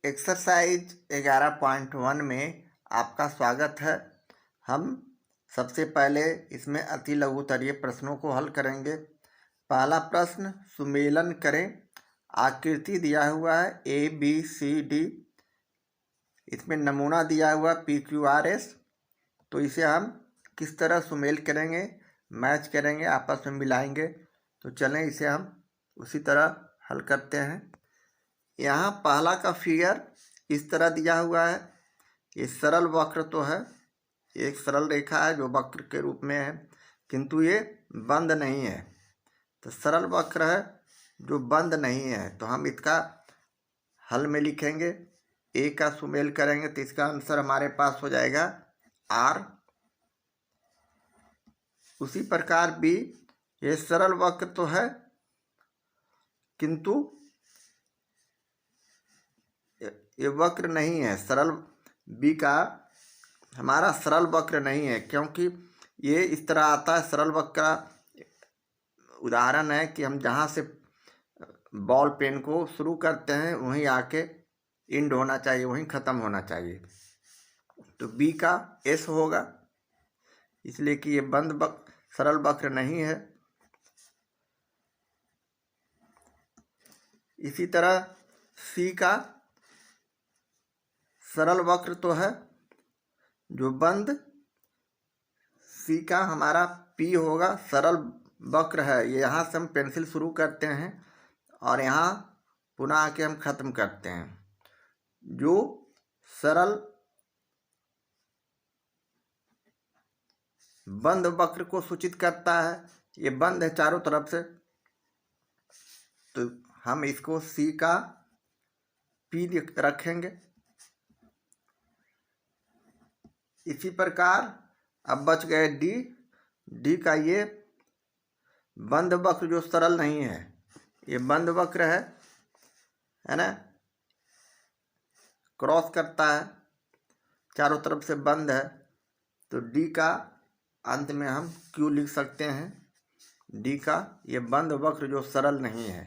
Exercise 11.1 में आपका स्वागत है। हम सबसे पहले इसमें अति लघुत्तरीय प्रश्नों को हल करेंगे। पहला प्रश्न, सुमेलन करें। आकृति दिया हुआ है ABCD, इसमें नमूना दिया हुआ PQRS। तो इसे हम किस तरह सुमेल करेंगे, मैच करेंगे, आपस में मिलाएंगे। तो चलें इसे हम उसी तरह हल करते हैं। यहाँ पहला का फिगर इस तरह दिया हुआ है। ये सरल वक्र तो है, एक सरल रेखा है जो वक्र के रूप में है, किंतु ये बंद नहीं है। तो सरल वक्र है जो बंद नहीं है, तो हम इसका हल में लिखेंगे। ए का सुमेल करेंगे तो इसका आंसर हमारे पास हो जाएगा R। उसी प्रकार बी, ये सरल वक्र तो है किंतु ये वक्र नहीं है। सरल बी का हमारा सरल वक्र नहीं है, क्योंकि ये इस तरह आता है। सरल वक्र का उदाहरण है कि हम जहाँ से बॉल पेन को शुरू करते हैं वहीं आके एंड होना चाहिए, वहीं ख़त्म होना चाहिए। तो बी का S होगा, इसलिए कि ये बंद सरल वक्र नहीं है। इसी तरह सी का सरल वक्र तो है जो बंद, सी का हमारा P होगा। सरल वक्र है, ये यहाँ से हम पेंसिल शुरू करते हैं और यहाँ पुनः आके हम ख़त्म करते हैं। जो सरल बंद वक्र को सूचित करता है, ये बंद है चारों तरफ से, तो हम इसको सी का P रखेंगे। इसी प्रकार अब बच गए डी का ये बंद वक्र जो सरल नहीं है, ये बंद वक्र है ना, क्रॉस करता है, चारों तरफ से बंद है। तो डी का अंत में हम क्यू लिख सकते हैं। डी का ये बंद वक्र जो सरल नहीं है।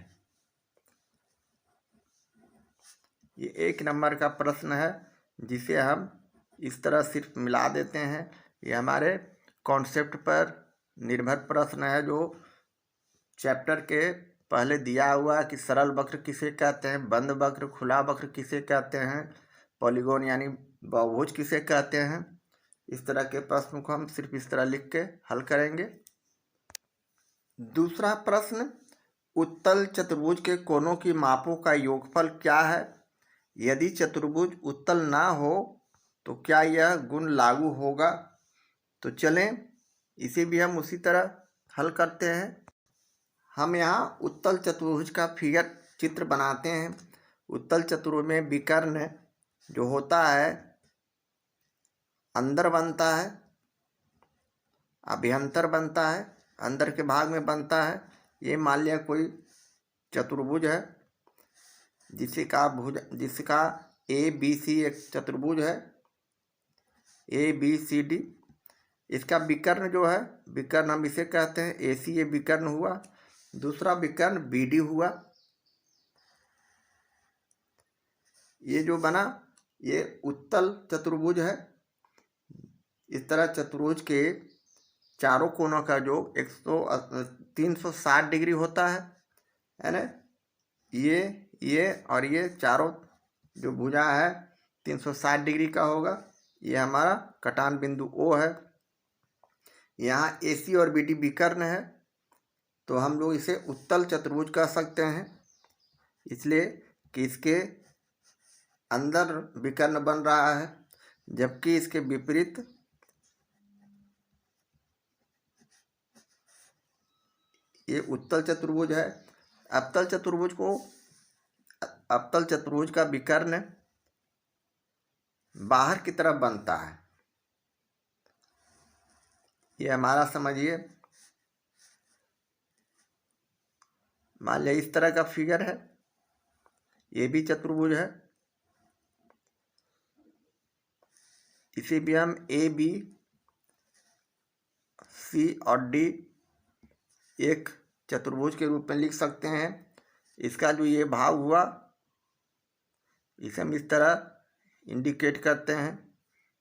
ये 1 नंबर का प्रश्न है जिसे हम इस तरह सिर्फ मिला देते हैं। ये हमारे कॉन्सेप्ट पर निर्भर प्रश्न है जो चैप्टर के पहले दिया हुआ है कि सरल वक्र किसे कहते हैं, बंद वक्र, खुला वक्र किसे कहते हैं, पॉलीगॉन यानी बहुभुज किसे कहते हैं। इस तरह के प्रश्न को हम सिर्फ इस तरह लिख के हल करेंगे। दूसरा प्रश्न, उत्तल चतुर्भुज के कोनों की मापों का योगफल क्या है? यदि चतुर्भुज उत्तल ना हो तो क्या यह गुण लागू होगा? तो चलें इसे भी हम उसी तरह हल करते हैं। हम यहाँ उत्तल चतुर्भुज का फिगर चित्र बनाते हैं। उत्तल चतुर्भुज में विकर्ण जो होता है अंदर बनता है, अभ्यंतर बनता है, अंदर के भाग में बनता है। ये मान लिया कोई चतुर्भुज है जिसका ABC एक चतुर्भुज है, ABCD। इसका विकर्ण जो है, विकर्ण हम इसे कहते हैं AC, ये विकर्ण हुआ। दूसरा विकर्ण BD हुआ। ये जो बना ये उत्तल चतुर्भुज है। इस तरह चतुर्भुज के चारों कोनों का जो 360 डिग्री होता है ना। ये और ये चारों जो भुजा है 360 डिग्री का होगा। ये हमारा कटान बिंदु O है। यहाँ AC और BD विकर्ण है, तो हम लोग इसे उत्तल चतुर्भुज कह सकते हैं, इसलिए कि इसके अंदर विकर्ण बन रहा है, जबकि इसके विपरीत ये उत्तल चतुर्भुज है। अवतल चतुर्भुज का विकर्ण बाहर की तरफ बनता है। ये हमारा समझिए, मान लिया इस तरह का फिगर है, ये भी चतुर्भुज है। इसे भी हम AB, C और D एक चतुर्भुज के रूप में लिख सकते हैं। इसका जो ये भाग हुआ इसे हम इस तरह इंडिकेट करते हैं,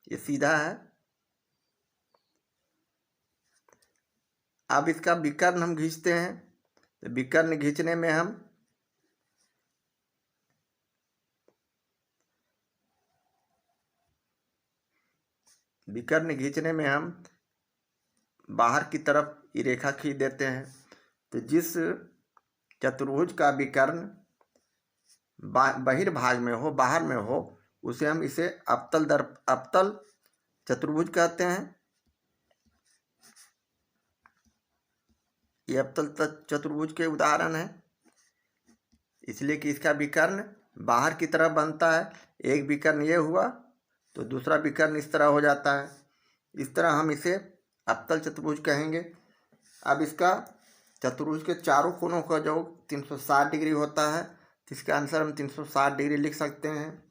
ये सीधा है। अब इसका विकर्ण हम खींचते हैं, तो विकर्ण खींचने में हम बाहर की तरफ ये रेखा खींच देते हैं। तो जिस चतुर्भुज का विकर्ण बहिर्भाग में हो, बाहर में हो, उसे हम इसे अवतल चतुर्भुज कहते हैं। ये अवतल चतुर्भुज के उदाहरण है, इसलिए कि इसका विकर्ण बाहर की तरफ बनता है। एक विकर्ण ये हुआ तो दूसरा विकर्ण इस तरह हो जाता है। इस तरह हम इसे अवतल चतुर्भुज कहेंगे। अब इसका चतुर्भुज के चारों कोनों का जो 360 डिग्री होता है, तो इसका आंसर हम 360 डिग्री लिख सकते हैं।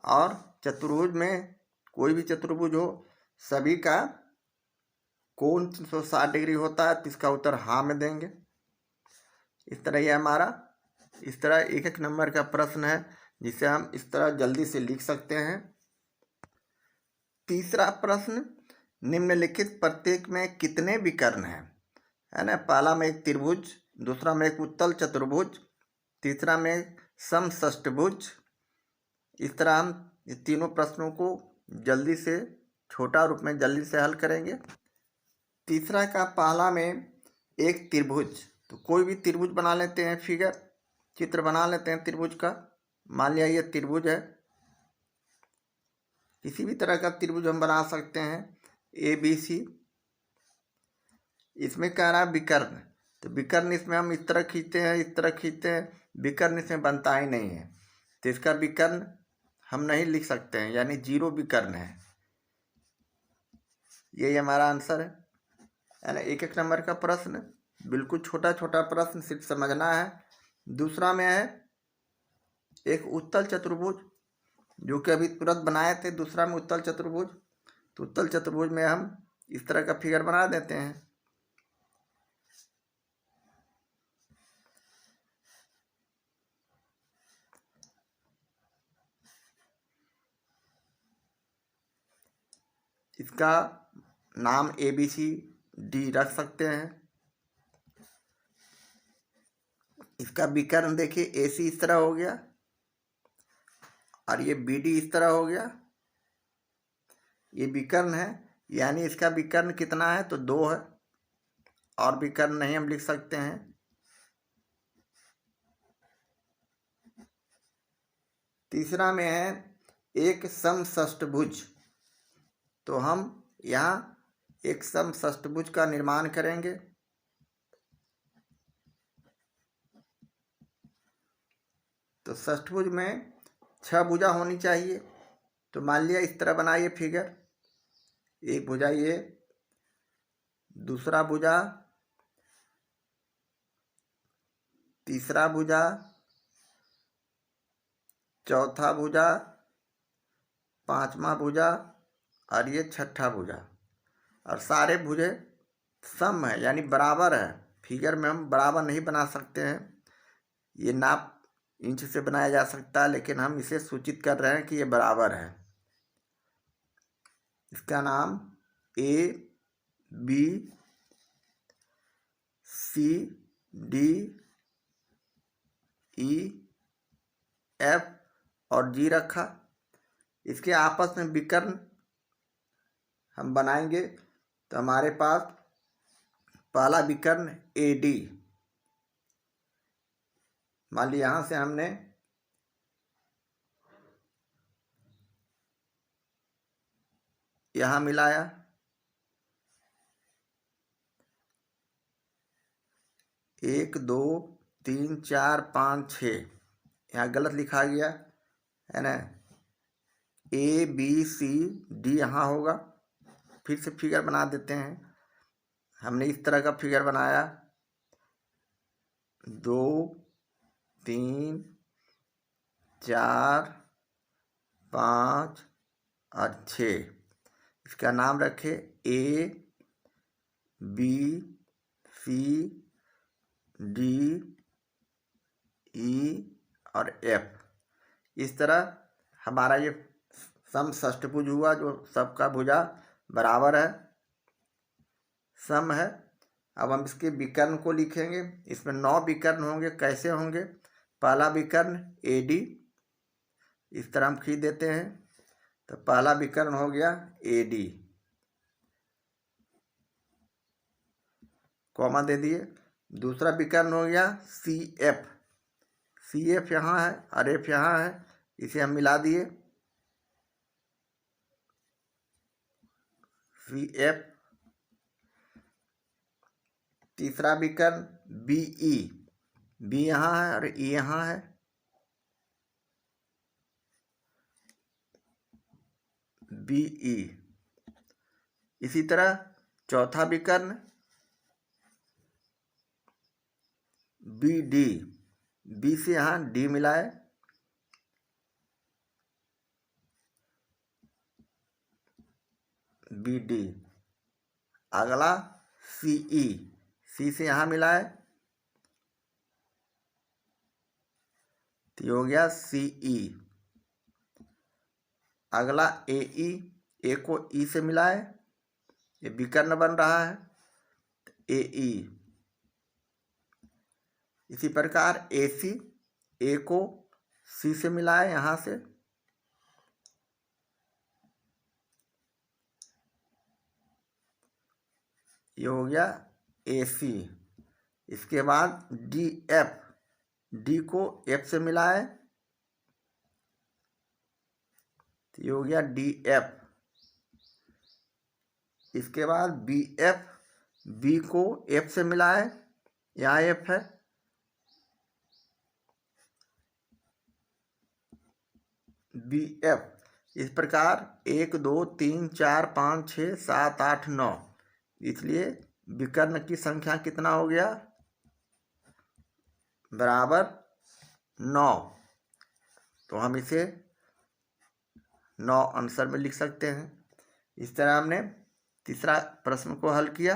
और चतुर्भुज में कोई भी चतुर्भुज हो, सभी का कोण 360 डिग्री होता है, तो इसका उत्तर हाँ में देंगे। इस तरह ये हमारा इस तरह एक एक नंबर का प्रश्न है, जिसे हम इस तरह जल्दी से लिख सकते हैं। तीसरा प्रश्न, निम्नलिखित प्रत्येक में कितने विकर्ण हैं? है ना। पहला में एक त्रिभुज, दूसरा में एक उत्तल चतुर्भुज, तीसरा में समषष्टभुज। इस तरह हम ये तीनों प्रश्नों को जल्दी से छोटा रूप में जल्दी से हल करेंगे। तीसरा का पहला में एक त्रिभुज, तो कोई भी त्रिभुज बना लेते हैं, चित्र बना लेते हैं त्रिभुज का। मान लिया ये त्रिभुज है, किसी भी तरह का त्रिभुज हम बना सकते हैं, ABC। इसमें कह रहा है विकर्ण, तो विकर्ण इसमें हम इस तरह खींचते हैं, इस तरह खींचते हैं, विकर्ण इसमें बनता ही नहीं है, तो इसका विकर्ण हम नहीं लिख सकते हैं, यानी 0 विकर्ण है। यही हमारा आंसर है ना। एक एक नंबर का प्रश्न, बिल्कुल छोटा छोटा प्रश्न, सिर्फ समझना है। दूसरा में है एक उत्तल चतुर्भुज, जो कि अभी तुरंत बनाए थे। दूसरा में उत्तल चतुर्भुज, तो उत्तल चतुर्भुज में हम इस तरह का फिगर बना देते हैं। इसका नाम ABCD रख सकते हैं। इसका विकर्ण देखिए, AC इस तरह हो गया और ये BD इस तरह हो गया, ये विकर्ण है। यानी इसका विकर्ण कितना है, तो 2 है, और विकर्ण नहीं हम लिख सकते हैं। तीसरा में है एक समषष्टभुज, तो हम यहाँ एक समषष्टभुज का निर्माण करेंगे। तो षष्ठभुज में 6 भुजा होनी चाहिए। तो मान लिया इस तरह बनाइए फिगर, एक भुजा ये, दूसरा भुजा, तीसरा भुजा, चौथा भुजा, पांचवा भुजा, और ये छठा भुजा। और सारे भुजे सम है, यानी बराबर है। फिगर में हम बराबर नहीं बना सकते हैं, ये नाप इंच से बनाया जा सकता है, लेकिन हम इसे सूचित कर रहे हैं कि ये बराबर है। इसका नाम ABCDEF और G रखा। इसके आपस में विकर्ण हम बनाएंगे, तो हमारे पास पहला विकर्ण AD, मान ली यहाँ से हमने यहाँ मिलाया, 1 2 3 4 5 6, यहाँ गलत लिखा गया है ना। ABCD यहाँ होगा। फिर से फिगर बना देते हैं। हमने इस तरह का फिगर बनाया, 2 3 4 5 और 6। इसका नाम रखे ABCDE और F। इस तरह हमारा ये समषष्टभुज हुआ, जो सबका भुजा बराबर है, सम है। अब हम इसके विकर्ण को लिखेंगे। इसमें 9 विकर्ण होंगे। कैसे होंगे? पहला विकर्ण AD, इस तरह हम खींच देते हैं, तो पहला विकर्ण हो गया AD, कॉमा दे दिए। दूसरा विकर्ण हो गया CF, CF यहाँ है और F यहाँ है, इसे हम मिला दिए, CF। तीसरा विकर्ण BE, B यहाँ है और E यहाँ है, BE। इसी तरह चौथा विकर्ण BD, B से यहाँ D मिलाए, BD। अगला CE, C से यहाँ मिलाए, तो ये हो गया CE। अगला AE, A को E से मिलाए, ये विकर्ण बन रहा है, AE। इसी प्रकार AC, A को C से मिलाए यहाँ से, ये हो गया AC। इसके बाद DF, D को F से मिलाए, तो ये हो गया DF। इसके बाद BF, B को F से मिलाए, यहाँ F है, BF। इस प्रकार 1 2 3 4 5 6 7 8 9, इसलिए विकर्ण की संख्या कितना हो गया? बराबर 9। तो हम इसे 9 आंसर में लिख सकते हैं। इस तरह हमने तीसरा प्रश्न को हल किया।